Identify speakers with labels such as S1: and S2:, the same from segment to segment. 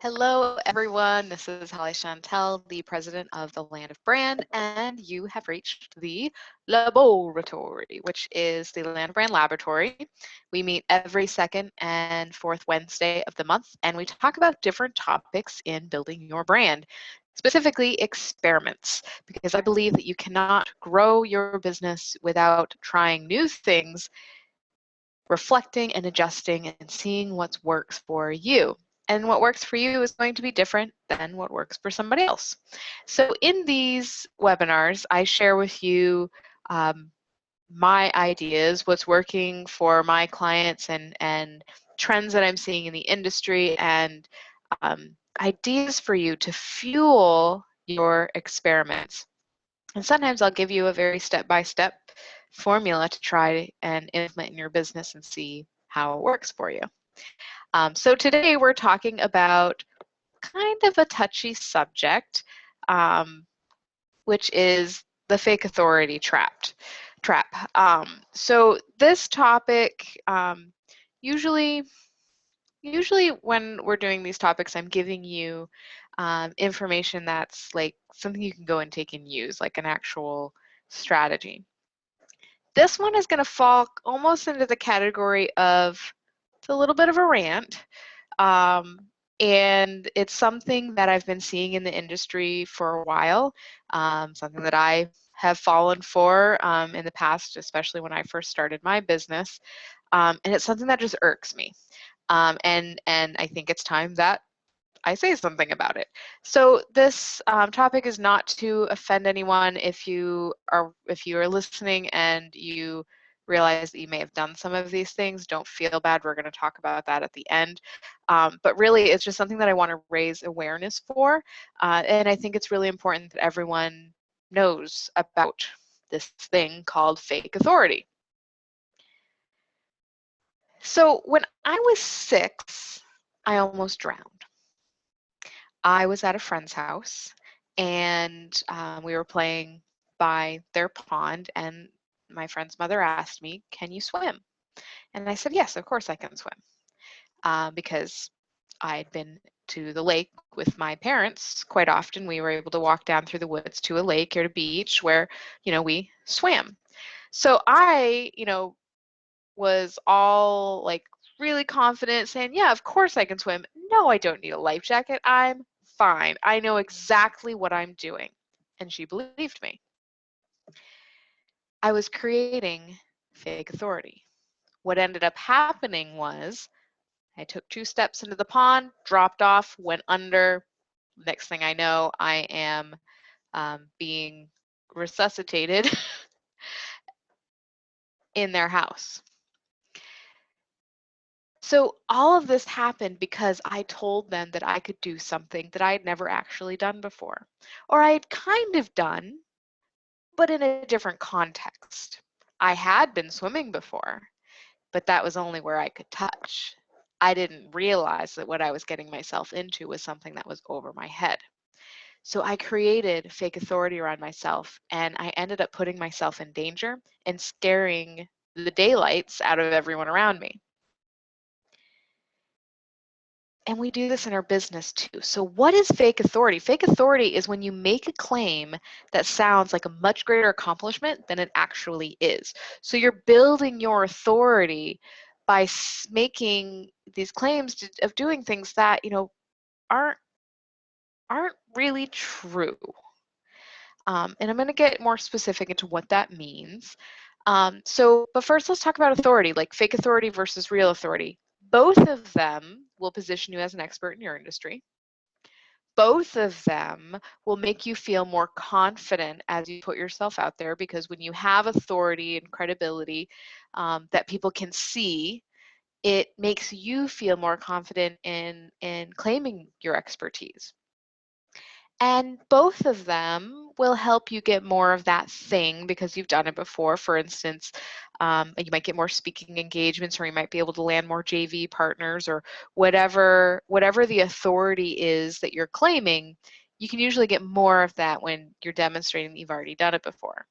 S1: Hello, everyone. This is Chantal, the president of the Land of Brand, and you have reached the LOBoratory, which is the Land of Brand Laboratory. We meet every second and fourth Wednesday of the month, and we talk about different topics in building your brand, specifically experiments, because I believe that you cannot grow your business without trying new things, reflecting and adjusting and seeing what works for you. And what works for you is going to be different than what works for somebody else. So in these webinars, I share with you my ideas, what's working for my clients and trends that I'm seeing in the industry, and ideas for you to fuel your experiments. And sometimes I'll give you a very step-by-step formula to try and implement in your business and see how it works for you. So today we're talking about kind of a touchy subject, which is the fake authority trap. So this topic, usually when we're doing these topics, I'm giving you information that's like something you can go and take and use, like an actual strategy. This one is going to fall almost into the category of it's a little bit of a rant. And it's something that I've been seeing in the industry for a while, something that I have fallen for in the past, especially when I first started my business. And it's something that just irks me. And I think it's time that I say something about it. So this topic is not to offend anyone. If you are listening and you realize that you may have done some of these things, don't feel bad. We're going to talk about that at the end. But really, it's just something that I want to raise awareness for. And I think it's really important that everyone knows about this thing called fake authority. So when I was 6, I almost drowned. I was at a friend's house, and we were playing by their pond, and my friend's mother asked me, "Can you swim?" And I said, "Yes, of course I can swim," because I had been to the lake with my parents quite often. We were able to walk down through the woods to a lake or a beach where, we swam. So I, was all like really confident saying, "Yeah, of course I can swim. No, I don't need a life jacket. I'm fine. I know exactly what I'm doing." And she believed me. I was creating fake authority. What ended up happening was I took 2 steps into the pond, dropped off, went under. Next thing I know, I am being resuscitated in their house. So all of this happened because I told them that I could do something that I had never actually done before, or I had kind of done, but in a different context. I had been swimming before, but that was only where I could touch. I didn't realize that what I was getting myself into was something that was over my head. So I created fake authority around myself, and I ended up putting myself in danger and scaring the daylights out of everyone around me. And we do this in our business too. So what is fake authority? Fake authority is when you make a claim that sounds like a much greater accomplishment than it actually is. So you're building your authority by making these claims of doing things that, aren't really true. And I'm going to get more specific into what that means. But first let's talk about authority, like fake authority versus real authority. Both of them will position you as an expert in your industry. Both of them will make you feel more confident as you put yourself out there, because when you have authority and credibility that people can see, it makes you feel more confident in claiming your expertise. And both of them will help you get more of that thing because you've done it before. For instance, you might get more speaking engagements, or you might be able to land more JV partners, or whatever the authority is that you're claiming. You can usually get more of that when you're demonstrating that you've already done it before.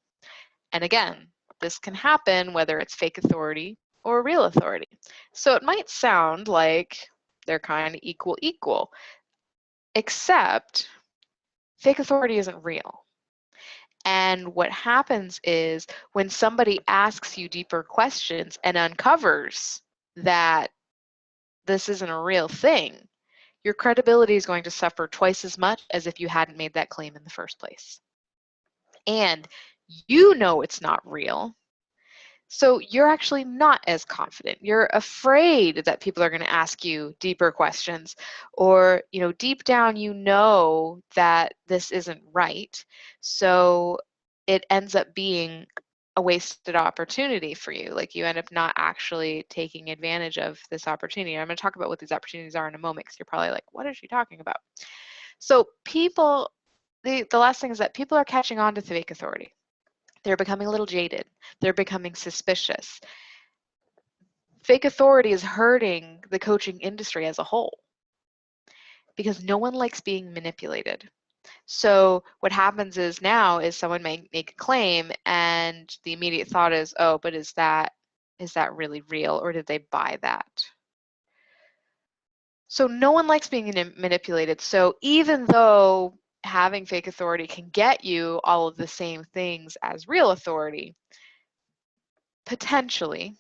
S1: And again, this can happen whether it's fake authority or real authority. So it might sound like they're kind of equal. except fake authority isn't real. And what happens is when somebody asks you deeper questions and uncovers that this isn't a real thing, your credibility is going to suffer twice as much as if you hadn't made that claim in the first place. And you know it's not real. So you're actually not as confident. You're afraid that people are going to ask you deeper questions, or, deep down you know that this isn't right. So it ends up being a wasted opportunity for you. Like, you end up not actually taking advantage of this opportunity. I'm going to talk about what these opportunities are in a moment, because you're probably like, what is she talking about? So people, the last thing is that people are catching on to fake authority. They're becoming a little jaded. They're becoming suspicious. Fake authority is hurting the coaching industry as a whole because no one likes being manipulated. So what happens is now is someone may make a claim and the immediate thought is, oh, but is that really real, or did they buy that? So no one likes being manipulated. So even though having fake authority can get you all of the same things as real authority, potentially,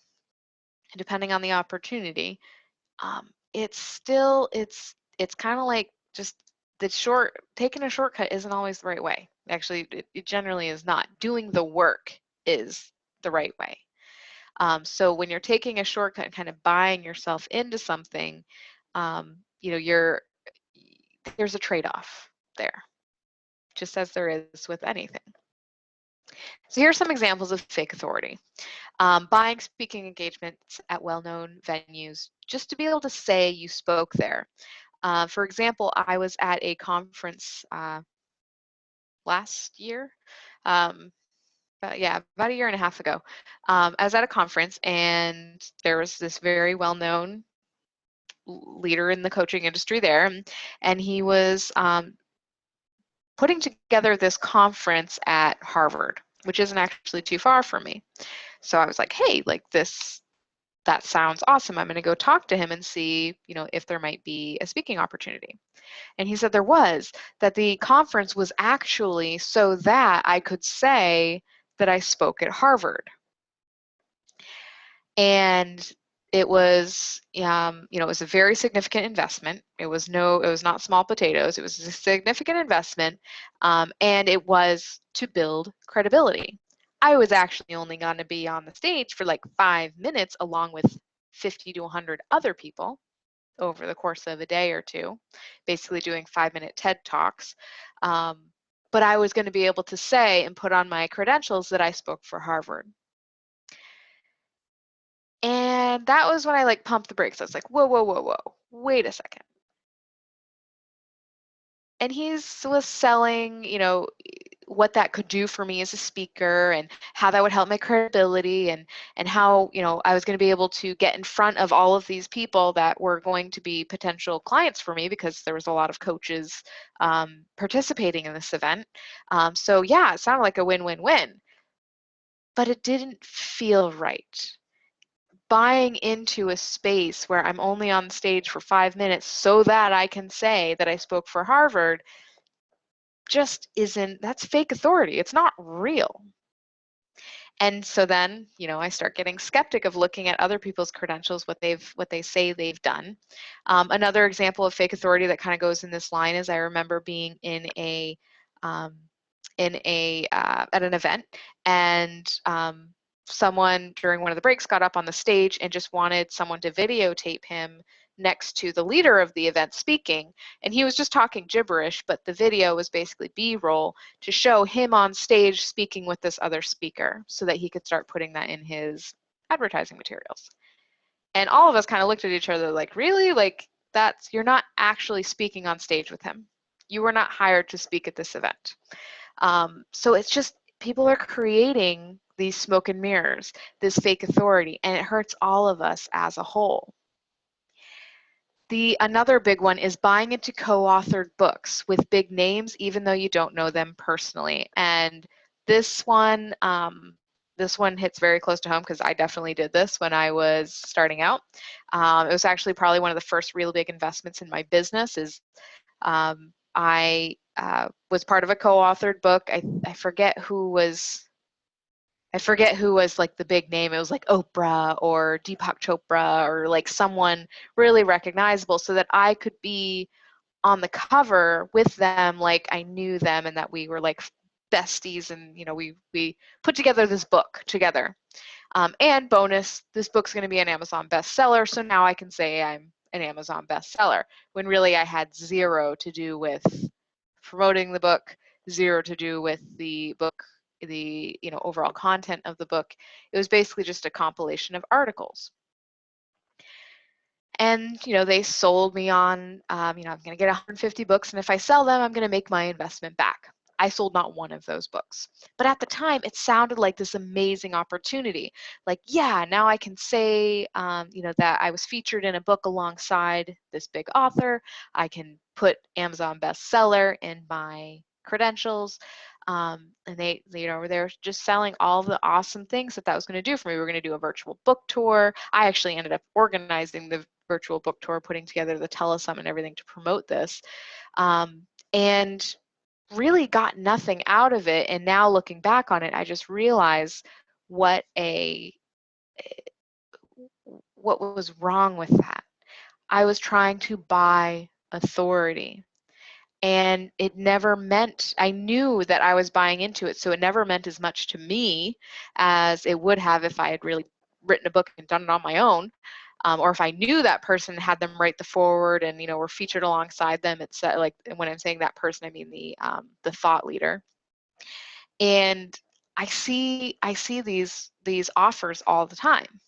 S1: depending on the opportunity, it's kind of like just taking a shortcut isn't always the right way. Actually, it generally is not. Doing the work is the right way. So when you're taking a shortcut and kind of buying yourself into something, there's a trade-off there, just as there is with anything. So here's some examples of fake authority. Buying speaking engagements at well-known venues just to be able to say you spoke there. For example, I was at a conference last year, about a year and a half ago. I was at a conference and there was this very well-known leader in the coaching industry there, and he was putting together this conference at Harvard, which isn't actually too far from me. So I was like, hey, that sounds awesome. I'm going to go talk to him and see, if there might be a speaking opportunity. And he said that the conference was actually so that I could say that I spoke at Harvard. And it was, it was a very significant investment. It was not small potatoes. It was a significant investment, and it was to build credibility. I was actually only going to be on the stage for like 5 minutes, along with 50 to 100 other people over the course of a day or two, basically doing 5-minute TED Talks. But I was going to be able to say and put on my credentials that I spoke for Harvard. And that was when I pumped the brakes. I was like, whoa, whoa, whoa, whoa, wait a second. And he was selling, what that could do for me as a speaker and how that would help my credibility and how, I was going to be able to get in front of all of these people that were going to be potential clients for me, because there was a lot of coaches participating in this event. So yeah, it sounded like a win-win-win, but it didn't feel right. Buying into a space where I'm only on stage for 5 minutes so that I can say that I spoke for Harvard that's fake authority. It's not real. And so then, I start getting skeptic of looking at other people's credentials, what they say they've done. Another example of fake authority that kind of goes in this line is I remember being at an event, and someone during one of the breaks got up on the stage and just wanted someone to videotape him next to the leader of the event speaking, and he was just talking gibberish, but the video was basically B-roll to show him on stage speaking with this other speaker so that he could start putting that in his advertising materials. And all of us kind of looked at each other like, really? You're not actually speaking on stage with him. You were not hired to speak at this event. So it's just, people are creating these smoke and mirrors, this fake authority, and it hurts all of us as a whole. Another big one is buying into co-authored books with big names, even though you don't know them personally. And this one, this one hits very close to home because I definitely did this when I was starting out. It was actually probably one of the first real big investments in my business. I was part of a co-authored book. I forget who was. I forget who was like the big name. It was like Oprah or Deepak Chopra or like someone really recognizable, so that I could be on the cover with them, like I knew them and that we were like besties, and we put together this book together. And bonus, this book's going to be an Amazon bestseller, so now I can say I'm an Amazon bestseller, when really I had zero to do with promoting the book, zero to do with the book, the overall content of the book. It was basically just a compilation of articles. And they sold me on, I'm going to get 150 books, and if I sell them, I'm going to make my investment back. I sold not one of those books. But at the time, it sounded like this amazing opportunity. Like, yeah, now I can say, that I was featured in a book alongside this big author. I can put Amazon bestseller in my credentials. And they were just selling all the awesome things that was going to do for me. We were going to do a virtual book tour. I actually ended up organizing the virtual book tour, putting together the telesummit and everything to promote this. And really got nothing out of it. And now looking back on it, I just realized what was wrong with that. I was trying to buy authority, and it never meant, I knew that I was buying into it, so it never meant as much to me as it would have if I had really written a book and done it on my own. Or if I knew that person, had them write the foreword, and were featured alongside them. It's like, when I'm saying that person, I mean the thought leader. And I see these offers all the time.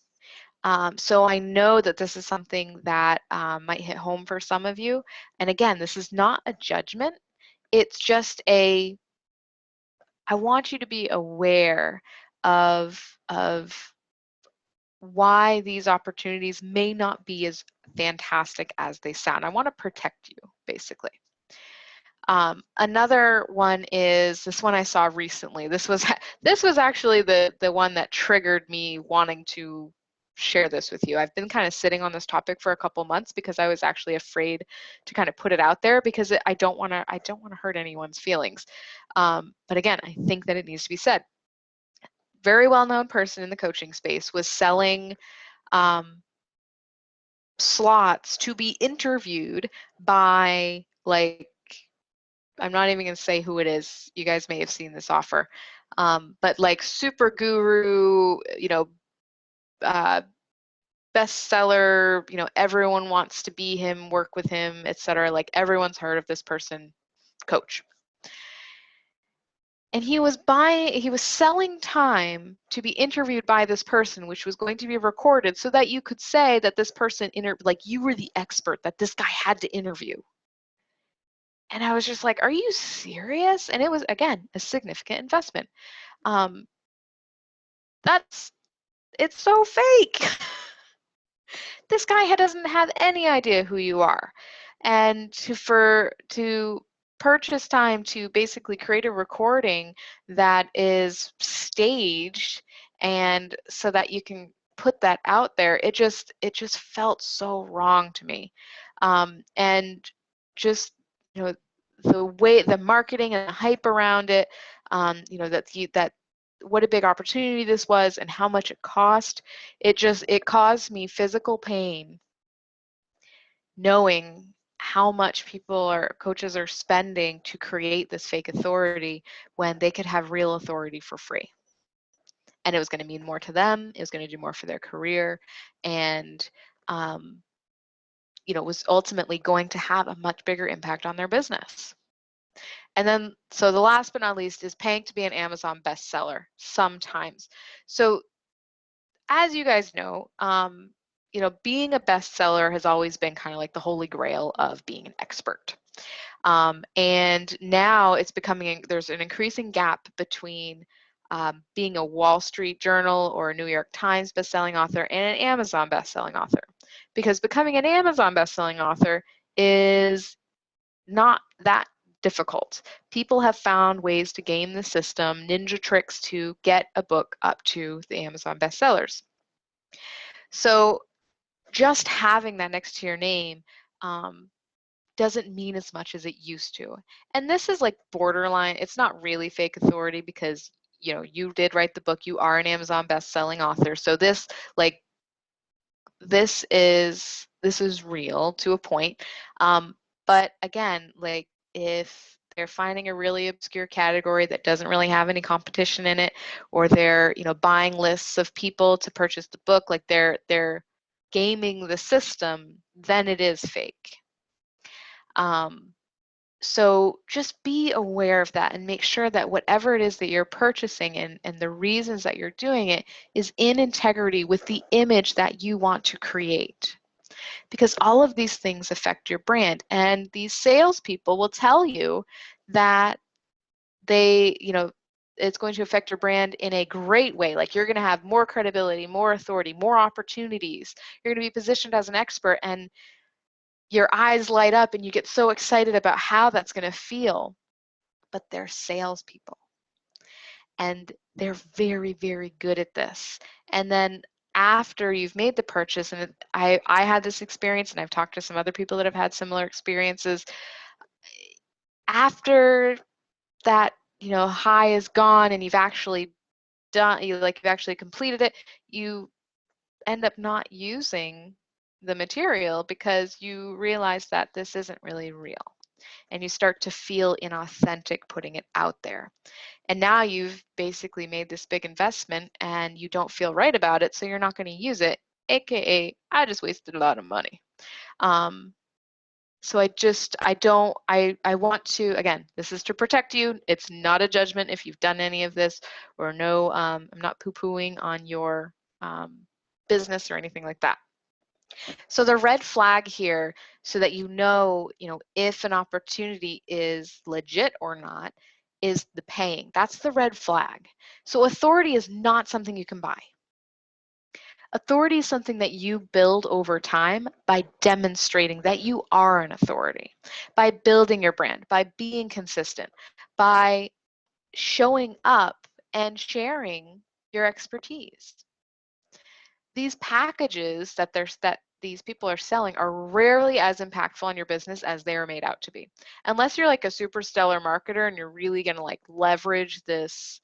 S1: So I know that this is something that might hit home for some of you. And again, this is not a judgment. It's just I want you to be aware of why these opportunities may not be as fantastic as they sound. I want to protect you, basically. Another one is this one I saw recently. This was actually the one that triggered me wanting to share this with you. I've been kind of sitting on this topic for a couple months because I was actually afraid to kind of put it out there, because I don't want to hurt anyone's feelings. But again, I think that it needs to be said. Very well-known person in the coaching space was selling slots to be interviewed by, like, I'm not even going to say who it is. You guys may have seen this offer. But like super guru, bestseller, everyone wants to be him, work with him, etc. Like, everyone's heard of this person, coach. And he was selling time to be interviewed by this person, which was going to be recorded, so that you could say that this person, like, you were the expert that this guy had to interview. And I was just like, are you serious? And it was, again, a significant investment. It's so fake. This guy doesn't have any idea who you are. And to purchase time to basically create a recording that is staged, and so that you can put that out there, it just felt so wrong to me. And just, the way, the marketing and the hype around it, that what a big opportunity this was and how much it cost, it caused me physical pain knowing how much coaches are spending to create this fake authority, when they could have real authority for free. And it was going to mean more to them, it was going to do more for their career, and was ultimately going to have a much bigger impact on their business. And then, so the last but not least is paying to be an Amazon bestseller sometimes. So as you guys know, being a bestseller has always been kind of like the holy grail of being an expert. And now it's becoming, there's an increasing gap between being a Wall Street Journal or a New York Times bestselling author and an Amazon bestselling author. Because becoming an Amazon bestselling author is not that difficult. People have found ways to game the system, ninja tricks to get a book up to the Amazon bestsellers. So just having that next to your name doesn't mean as much as it used to. And this is like borderline, it's not really fake authority because you did write the book, you are an Amazon best-selling author. So this is real to a point. But again, like if they're finding a really obscure category that doesn't really have any competition in it, or they're buying lists of people to purchase the book, like they're gaming the system, then it is fake. So just be aware of that and make sure that whatever it is that you're purchasing and the reasons that you're doing it is in integrity with the image that you want to create. Because all of these things affect your brand, and these salespeople will tell you that it's going to affect your brand in a great way. Like you're going to have more credibility, more authority, more opportunities. You're going to be positioned as an expert, and your eyes light up and you get so excited about how that's going to feel. But they're salespeople, and they're very, very good at this. And then after you've made the purchase, and I had this experience, and I've talked to some other people that have had similar experiences, after that high is gone and you've actually you've actually completed it, you end up not using the material because you realize that this isn't really real, and you start to feel inauthentic putting it out there. And now you've basically made this big investment and you don't feel right about it, so you're not going to use it, aka I just wasted a lot of money. So I want to, again, this is to protect you. It's not a judgment if you've done any of this, or no, I'm not poo-pooing on your business or anything like that. So the red flag here, so that if an opportunity is legit or not, is the paying. That's the red flag. So authority is not something you can buy. Authority is something that you build over time by demonstrating that you are an authority, by building your brand, by being consistent, by showing up and sharing your expertise. These packages that these people are selling are rarely as impactful on your business as they are made out to be. Unless you're like a super stellar marketer and you're really going to like leverage this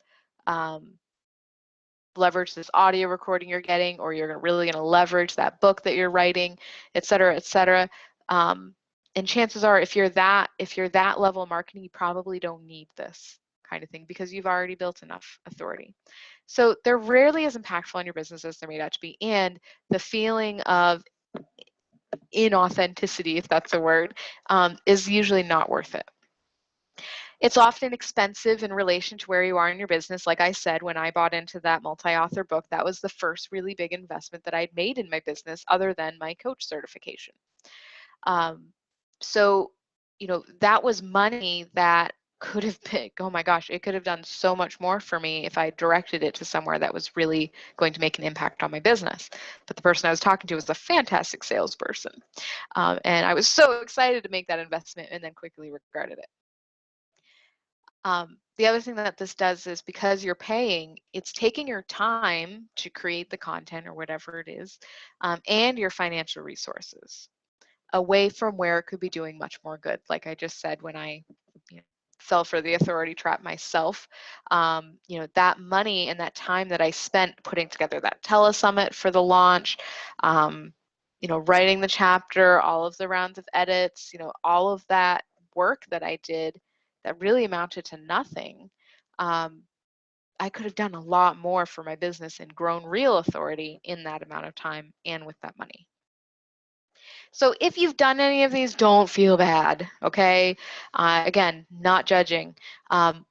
S1: audio recording you're getting, or you're really going to leverage that book that you're writing, et cetera, et cetera. And chances are, if you're that level of marketing, you probably don't need this kind of thing because you've already built enough authority. So they're rarely as impactful on your business as they're made out to be, and the feeling of inauthenticity, if that's a word, is usually not worth it. It's often expensive in relation to where you are in your business. Like I said, when I bought into that multi-author book, that was the first really big investment that I'd made in my business other than my coach certification. So, that was money that could have been, oh my gosh, it could have done so much more for me if I directed it to somewhere that was really going to make an impact on my business. But the person I was talking to was a fantastic salesperson. And I was so excited to make that investment and then quickly regretted it. The other thing that this does is, because you're paying, it's taking your time to create the content or whatever it is, and your financial resources away from where it could be doing much more good. Like I just said, when I fell for the authority trap myself, that money and that time that I spent putting together that telesummit for the launch, writing the chapter, all of the rounds of edits, all of that work that I did that really amounted to nothing, I could have done a lot more for my business and grown real authority in that amount of time and with that money. So if you've done any of these, don't feel bad, okay? Again, not judging.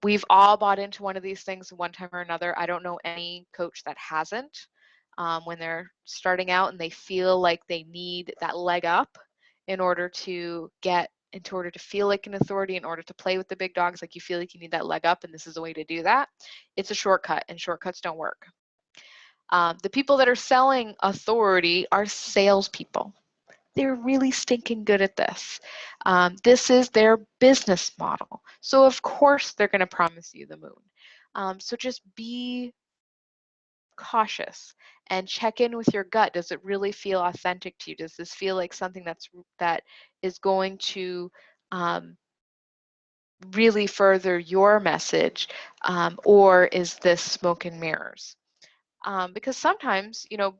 S1: We've all bought into one of these things one time or another. I don't know any coach that hasn't. When they're starting out and they feel like they need that leg up in order to feel like an authority, in order to play with the big dogs, like you feel like you need that leg up and this is a way to do that. It's a shortcut, and shortcuts don't work. The people that are selling authority are salespeople. They're really stinking good at this. This is their business model. So of course they're going to promise you the moon. So just be cautious and check in with your gut. Does it really feel authentic to you? Does this feel like something that is going to really further your message, or is this smoke and mirrors? Because sometimes, you know,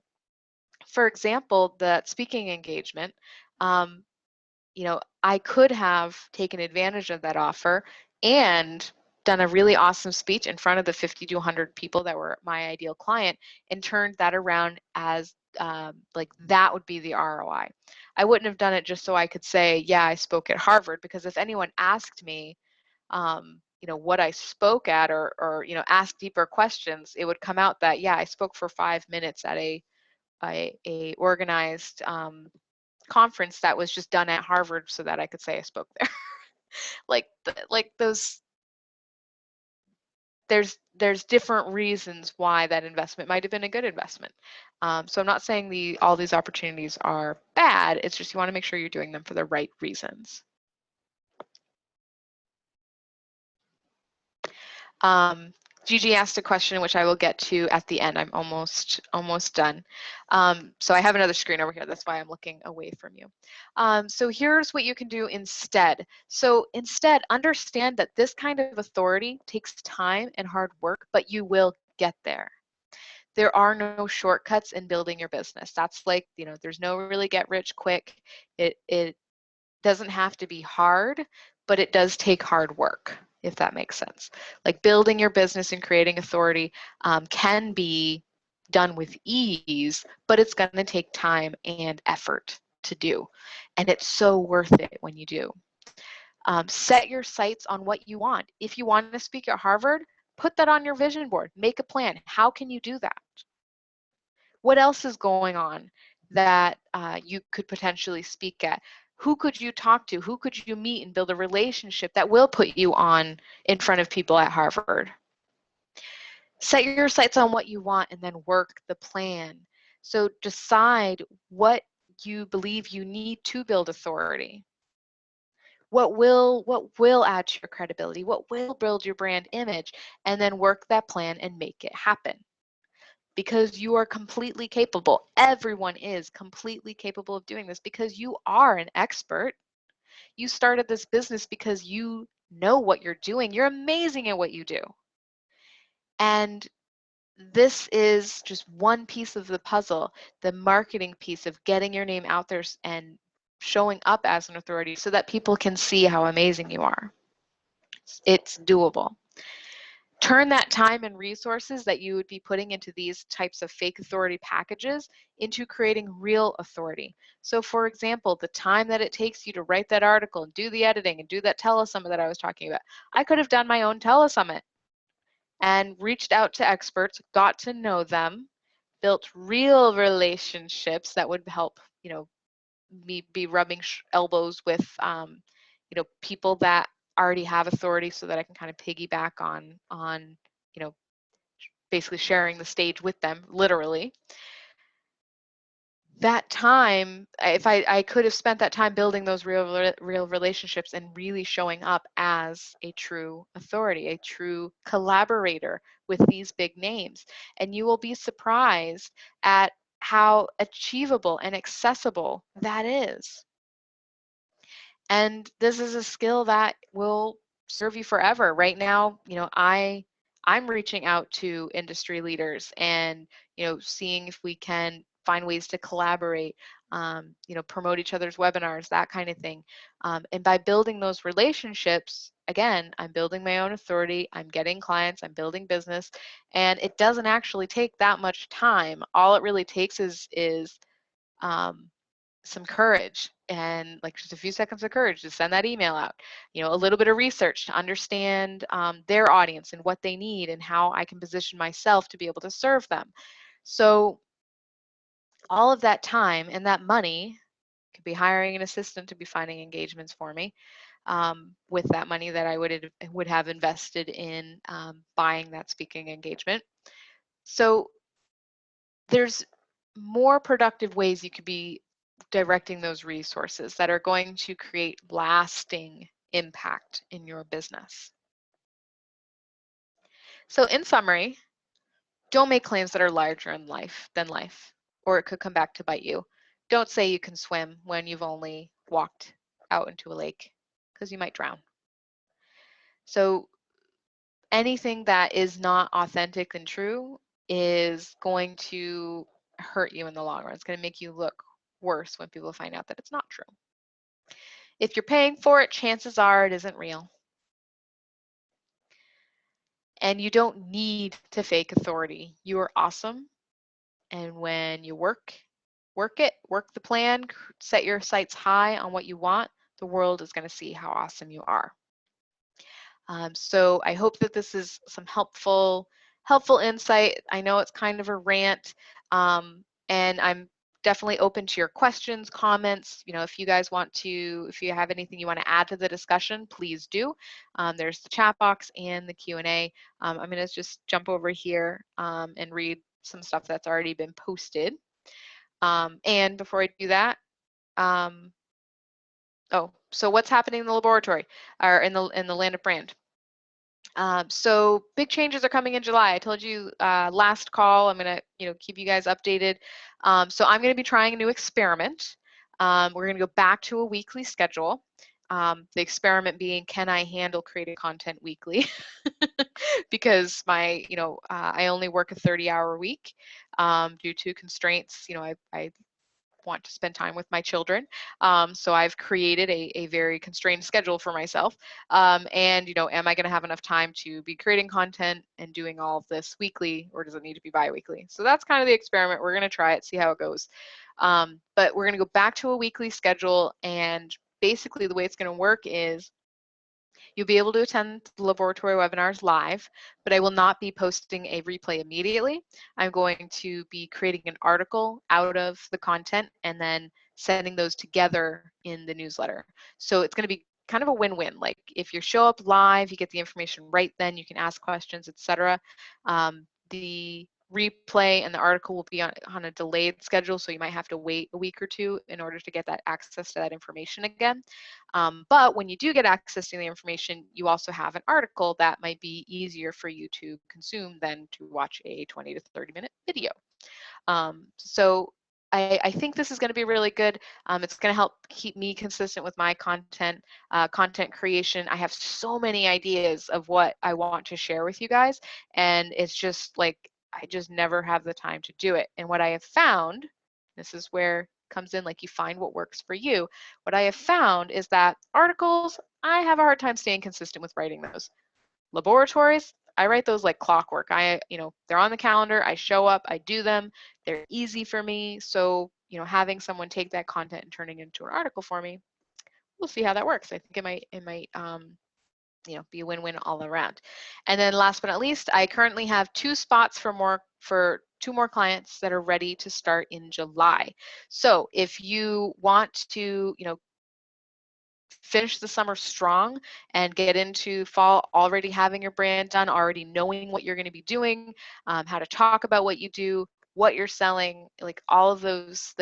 S1: for example, that speaking engagement, you know, I could have taken advantage of that offer and done a really awesome speech in front of the 50 to 100 people that were my ideal client and turned that around as like that would be the ROI. I wouldn't have done it just so I could say, yeah, I spoke at Harvard, because if anyone asked me, you know, what I spoke at, or you know, ask deeper questions, it would come out that, yeah, I spoke for 5 minutes at a organized conference that was just done at Harvard so that I could say I spoke there. like those, there's different reasons why that investment might have been a good investment. So I'm not saying all these opportunities are bad. It's just you want to make sure you're doing them for the right reasons. Gigi asked a question which I will get to at the end. I'm almost done. So I have another screen over here. That's why I'm looking away from you. So here's what you can do instead. So instead, understand that this kind of authority takes time and hard work, but you will get there. There are no shortcuts in building your business. That's like, you know, there's no really get rich quick. It doesn't have to be hard, but it does take hard work, if that makes sense. Like building your business and creating authority can be done with ease, but it's going to take time and effort to do. And it's so worth it when you do. Set your sights on what you want. If you want to speak at Harvard, put that on your vision board. Make a plan. How can you do that? What else is going on that you could potentially speak at? Who could you talk to? Who could you meet and build a relationship that will put you on in front of people at Harvard? Set your sights on what you want and then work the plan. So decide what you believe you need to build authority. What will add to your credibility? What will build your brand image? And then work that plan and make it happen. Because you are completely capable. Everyone is completely capable of doing this because you are an expert. You started this business because you know what you're doing. You're amazing at what you do. And this is just one piece of the puzzle, the marketing piece of getting your name out there and showing up as an authority so that people can see how amazing you are. It's doable. Turn that time and resources that you would be putting into these types of fake authority packages into creating real authority. So for example, the time that it takes you to write that article and do the editing and do that telesummit that I was talking about, I could have done my own telesummit and reached out to experts, got to know them, built real relationships that would help, you know, me be rubbing elbows with, you know, people that already have authority so that I can kind of piggyback on, you know, basically sharing the stage with them, literally. That time, if I could have spent that time building those real relationships and really showing up as a true authority, a true collaborator with these big names. And you will be surprised at how achievable and accessible that is. And this is a skill that will serve you forever. Right now, you know, I'm reaching out to industry leaders and, you know, seeing if we can find ways to collaborate, you know, promote each other's webinars, that kind of thing. And by building those relationships, again, I'm building my own authority, I'm getting clients, I'm building business, and it doesn't actually take that much time. All it really takes is some courage and like just a few seconds of courage to send that email out, you know, a little bit of research to understand their audience and what they need and how I can position myself to be able to serve them. So all of that time and that money could be hiring an assistant to be finding engagements for me, with that money that I would have invested in buying that speaking engagement. So there's more productive ways you could be directing those resources that are going to create lasting impact in your business. So in summary, don't make claims that are larger than life, or it could come back to bite you. Don't say you can swim when you've only walked out into a lake, because you might drown. So anything that is not authentic and true is going to hurt you in the long run. It's going to make you look worse when people find out that it's not true. If you're paying for it, chances are it isn't real. And you don't need to fake authority. You are awesome. And when you work the plan, set your sights high on what you want, the world is going to see how awesome you are. So I hope that this is some helpful insight. I know it's kind of a rant, and I'm definitely open to your questions, comments. You know, if you guys want to, if you have anything you want to add to the discussion, please do. There's the chat box and the Q&A. I'm going to just jump over here and read some stuff that's already been posted. And before I do that, so what's happening in the LOBoratory or in the Land of Brand? So big changes are coming in July. I told you last call, I'm going to keep you guys updated. So I'm going to be trying a new experiment. We're going to go back to a weekly schedule. The experiment being, can I handle creating content weekly? Because my, I only work a 30-hour week due to constraints. I want to spend time with my children. So I've created a very constrained schedule for myself. And, am I going to have enough time to be creating content and doing all of this weekly, or does it need to be bi-weekly? So that's kind of the experiment. We're going to try it, see how it goes. But we're going to go back to a weekly schedule, and basically the way it's going to work is you'll be able to attend the LOBoratory webinars live, but I will not be posting a replay immediately. I'm going to be creating an article out of the content and then sending those together in the newsletter. So it's going to be kind of a win-win. Like if you show up live, you get the information right then, you can ask questions, etc. The replay and the article will be on a delayed schedule, so you might have to wait a week or two in order to get that access to that information again. But when you do get access to the information, you also have an article that might be easier for you to consume than to watch a 20 to 30-minute video. So I think this is going to be really good. It's going to help keep me consistent with my content creation. I have so many ideas of what I want to share with you guys, and it's just like I just never have the time to do it. And what I have found, this is where it comes in, like you find what works for you. What I have found is that articles, I have a hard time staying consistent with writing those. LOBoratories, I write those like clockwork. They're on the calendar, I show up, I do them, they're easy for me. So, having someone take that content and turning it into an article for me, we'll see how that works. I think it might be a win-win all around. And then last but not least, I currently have 2 spots for 2 more clients that are ready to start in July. So if you want to, finish the summer strong and get into fall already having your brand done, already knowing what you're going to be doing, how to talk about what you do, what you're selling, like all of those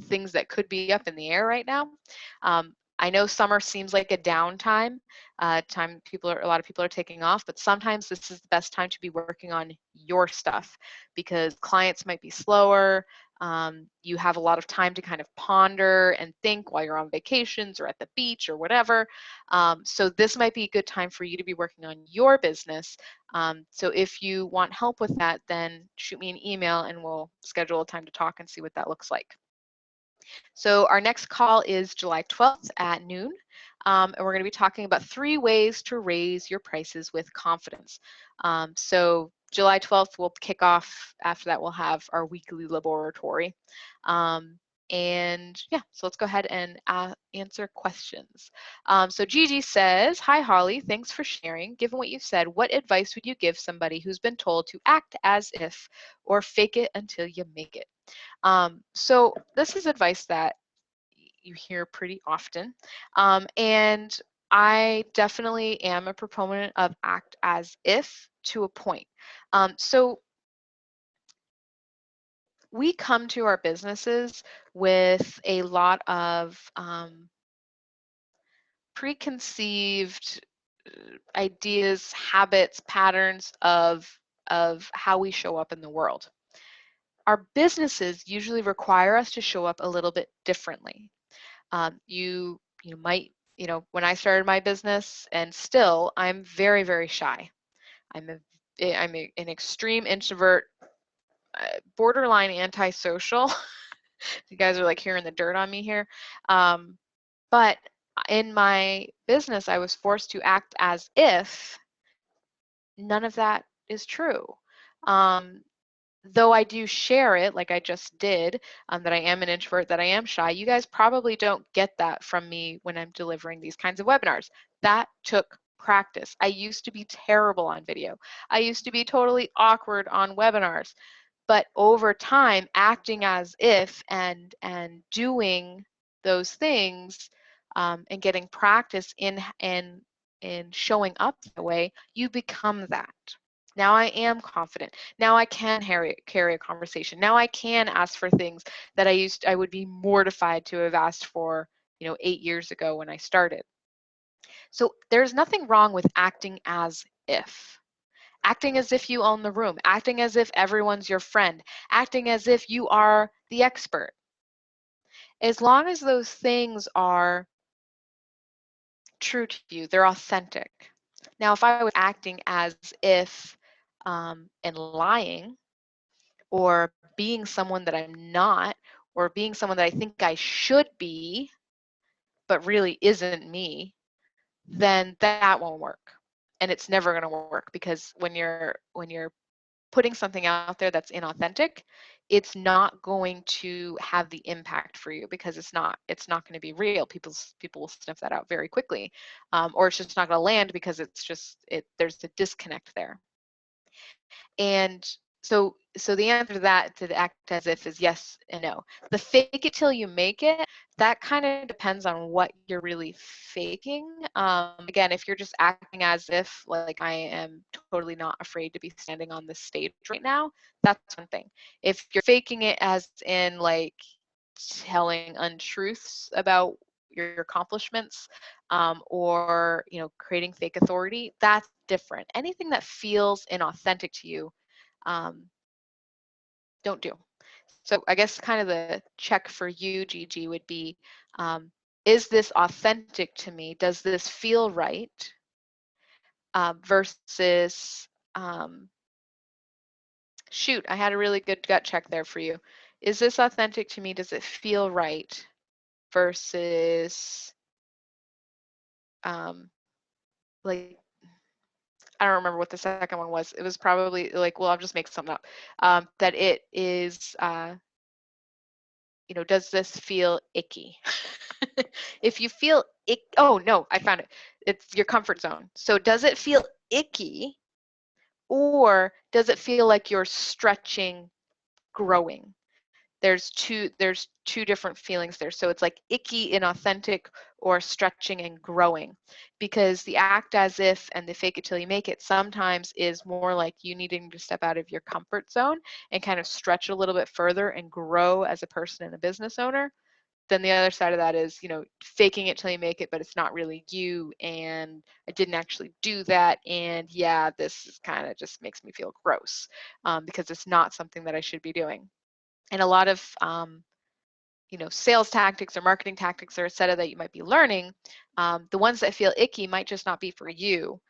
S1: things that could be up in the air right now. I know summer seems like a downtime, a lot of people are taking off, but sometimes this is the best time to be working on your stuff because clients might be slower. You have a lot of time to kind of ponder and think while you're on vacations or at the beach or whatever. So this might be a good time for you to be working on your business. So if you want help with that, then shoot me an email and we'll schedule a time to talk and see what that looks like. So our next call is July 12th at noon. And we're going to be talking about 3 ways to raise your prices with confidence. So July 12th, we'll kick off. After that, we'll have our weekly LOBoratory. And yeah, so let's go ahead and answer questions. So Gigi says, hi, Holly, thanks for sharing. Given what you've said, what advice would you give somebody who's been told to act as if or fake it until you make it? So this is advice that you hear pretty often. And I definitely am a proponent of act as if to a point. So we come to our businesses with a lot of preconceived ideas, habits, patterns of how we show up in the world. Our businesses usually require us to show up a little bit differently. You might, when I started my business, and still, I'm very, very shy. I'm an extreme introvert, borderline antisocial. You guys are like hearing the dirt on me here. But in my business, I was forced to act as if none of that is true. Though I do share it, like I just did, that I am an introvert, that I am shy, you guys probably don't get that from me when I'm delivering these kinds of webinars. That took practice. I used to be terrible on video. I used to be totally awkward on webinars. But over time, acting as if and doing those things and getting practice in showing up that way, you become that. Now I am confident. Now I can carry a conversation. Now I can ask for things that I would be mortified to have asked for, 8 years ago when I started. So there's nothing wrong with acting as if. Acting as if you own the room, acting as if everyone's your friend, acting as if you are the expert. As long as those things are true to you, they're authentic. Now, if I was acting as if and lying, or being someone that I'm not, or being someone that I think I should be, but really isn't me, then that won't work. And it's never going to work, because when you're putting something out there that's inauthentic, it's not going to have the impact for you, because it's not going to be real. People will sniff that out very quickly, or it's just not going to land, because there's a disconnect there. And so the answer to that, to act as if, is yes and no. The fake it till you make it, that kind of depends on what you're really faking. Again, if you're just acting as if, like, I am totally not afraid to be standing on this stage right now, that's one thing. If you're faking it as in, like, telling untruths about your accomplishments, or creating fake authority, that's different. Anything that feels inauthentic to you, don't do. So I guess kind of the check for you, Gigi, would be, is this authentic to me? Does this feel right? Versus, shoot, I had a really good gut check there for you. Is this authentic to me? Does it feel right? Versus, like, I don't remember what the second one was. It was probably like, well, I'll just make something up. That it is, does this feel icky? If you feel oh no, I found it. It's your comfort zone. So does it feel icky, or does it feel like you're stretching, growing? There's two different feelings there. So it's like icky, inauthentic, or stretching and growing. Because the act as if and the fake it till you make it sometimes is more like you needing to step out of your comfort zone and kind of stretch a little bit further and grow as a person and a business owner. Then the other side of that is, faking it till you make it, but it's not really you, and I didn't actually do that, and yeah, this kind of just makes me feel gross, because it's not something that I should be doing. And a lot of sales tactics or marketing tactics, or et cetera, that you might be learning, the ones that feel icky might just not be for you.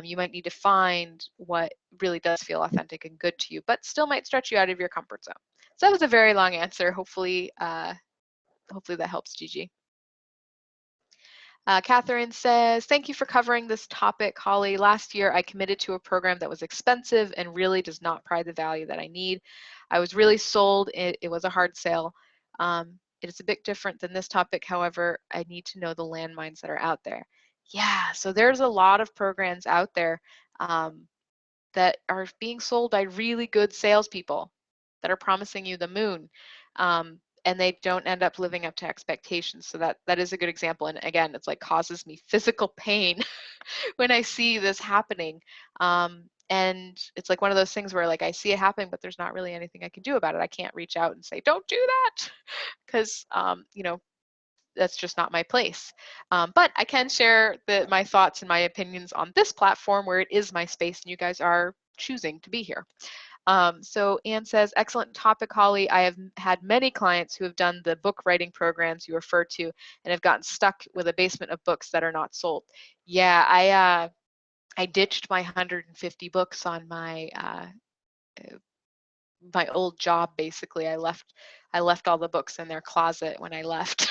S1: You might need to find what really does feel authentic and good to you, but still might stretch you out of your comfort zone. So that was a very long answer. Hopefully that helps, Gigi. Catherine says, thank you for covering this topic, Holly. Last year, I committed to a program that was expensive and really does not provide the value that I need. I was really sold. It was a hard sale. It is a bit different than this topic. However, I need to know the landmines that are out there. Yeah, so there's a lot of programs out there that are being sold by really good salespeople that are promising you the moon. And they don't end up living up to expectations. So that is a good example. And again, it's like causes me physical pain when I see this happening. and it's like one of those things where like I see it happening, but there's not really anything I can do about it. I can't reach out and say, don't do that, because you know, that's just not my place. But I can share my thoughts and my opinions on this platform where it is my space and you guys are choosing to be here. So Anne says, excellent topic, Holly. I have had many clients who have done the book writing programs you refer to and have gotten stuck with a basement of books that are not sold. Yeah, I ditched my 150 books on my my old job. Basically, I left all the books in their closet when I left.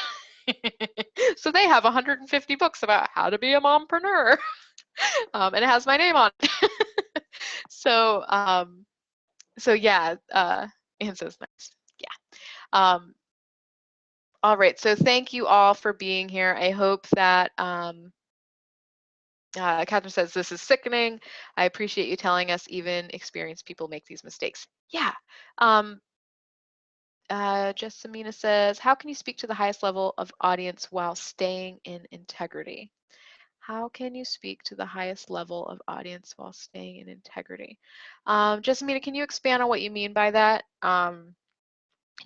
S1: So they have 150 books about how to be a mompreneur, and it has my name on it. So so yeah, Anne says nice. Yeah. All right, so thank you all for being here. I hope that Catherine says, this is sickening. I appreciate you telling us even experienced people make these mistakes. Yeah. Jessamina says, how can you speak to the highest level of audience while staying in integrity? How can you speak to the highest level of audience while staying in integrity? Jessamina, can you expand on what you mean by that?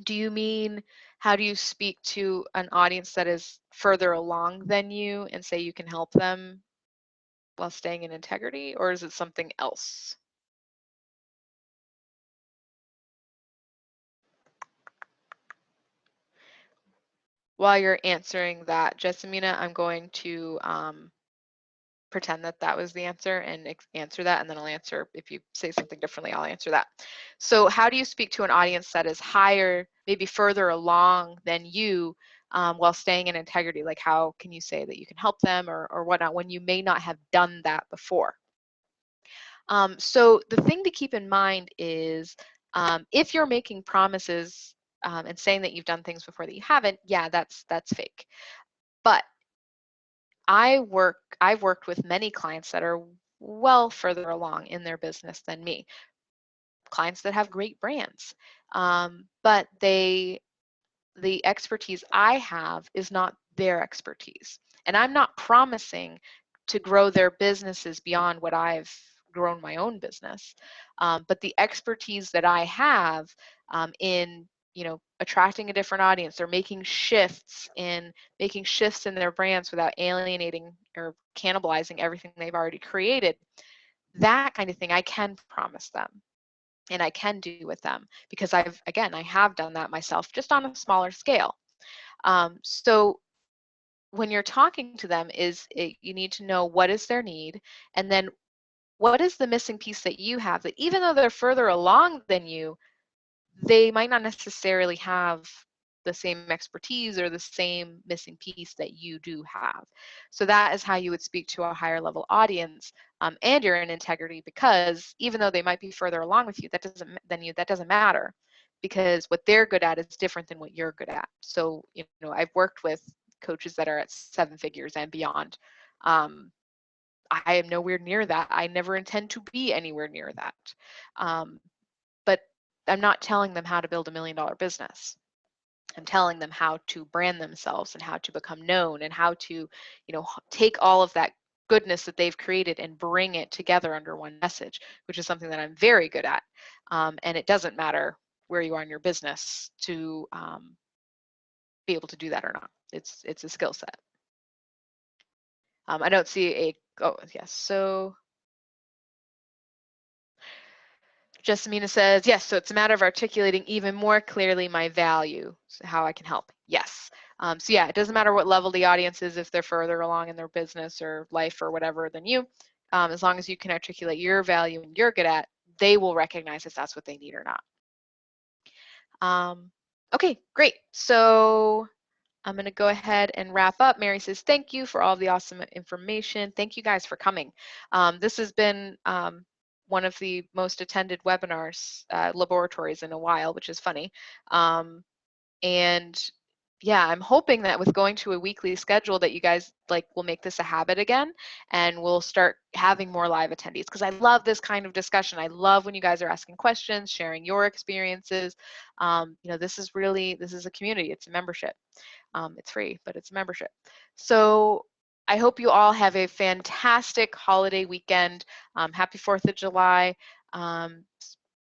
S1: Do you mean, how do you speak to an audience that is further along than you and say you can help them while staying in integrity, or is it something else? While you're answering that, Jessamina, I'm going to pretend that that was the answer and answer that, and then I'll answer, if you say something differently, I'll answer that. So how do you speak to an audience that is higher, maybe further along than you, while staying in integrity? Like, how can you say that you can help them or whatnot when you may not have done that before? So the thing to keep in mind is, if you're making promises and saying that you've done things before that you haven't, yeah, that's fake. But I've worked with many clients that are well further along in their business than me, clients that have great brands, but the expertise I have is not their expertise. And I'm not promising to grow their businesses beyond what I've grown my own business. But the expertise that I have in, you know, attracting a different audience or making shifts in their brands without alienating or cannibalizing everything they've already created, that kind of thing I can promise them. And I can do with them because I have done that myself, just on a smaller scale. So when you're talking to them, you need to know what is their need, and then what is the missing piece that you have, that even though they're further along than you, they might not necessarily have the same expertise or the same missing piece that you do have. So that is how you would speak to a higher level audience, and you're in integrity, because even though they might be further along with you, that doesn't matter, because what they're good at is different than what you're good at. So, you know, I've worked with coaches that are at 7 figures and beyond. I am nowhere near that. I never intend to be anywhere near that. But I'm not telling them how to build $1 million business. I'm telling them how to brand themselves and how to become known and how to, you know, take all of that goodness that they've created and bring it together under one message, which is something that I'm very good at. And it doesn't matter where you are in your business to be able to do that or not. It's a skill set. I don't see a, oh yes, so Jessamina says, yes, so it's a matter of articulating even more clearly my value, so how I can help. Yes. So yeah, it doesn't matter what level the audience is, if they're further along in their business or life or whatever than you, as long as you can articulate your value and you're good at, they will recognize if that's what they need or not. Okay, great. So I'm going to go ahead and wrap up. Mary says, thank you for all the awesome information. Thank you guys for coming. This has been one of the most attended webinars, LOBoratories, in a while, which is funny. And yeah, I'm hoping that with going to a weekly schedule that you guys will make this a habit again, and we'll start having more live attendees, because I love this kind of discussion. I love when you guys are asking questions, sharing your experiences. You know, this is a community, it's a membership. It's free, but it's a membership. So I hope you all have a fantastic holiday weekend. Happy 4th of July. Um,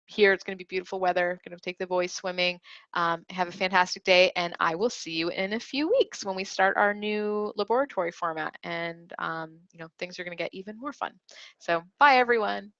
S1: Here it's going to be beautiful weather. Going to take the boys swimming. Have a fantastic day, and I will see you in a few weeks when we start our new laboratory format, and things are going to get even more fun. So bye, everyone.